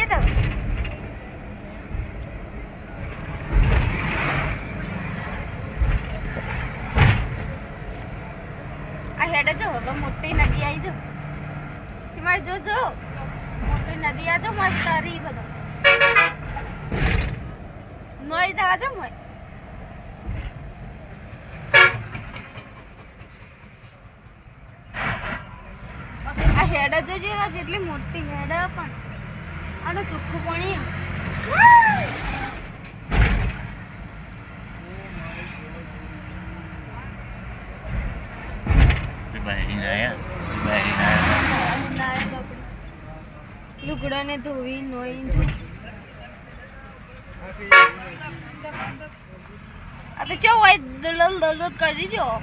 જઈએ તો આ હેડે જો હવે મોટી નદી આવી જો ચીમાર જો જો મોટી નદી આ જો મસ્ત હરી બધો નોઈ દા જો મોય આ હેડે જો જેવા જેટલી મોટી હેડે પણ આને ચોખ્ખું પાણી લુગડાને ધોવી નોઈ આ તો ચો હોય દલલ દલલ કરી રહ્યો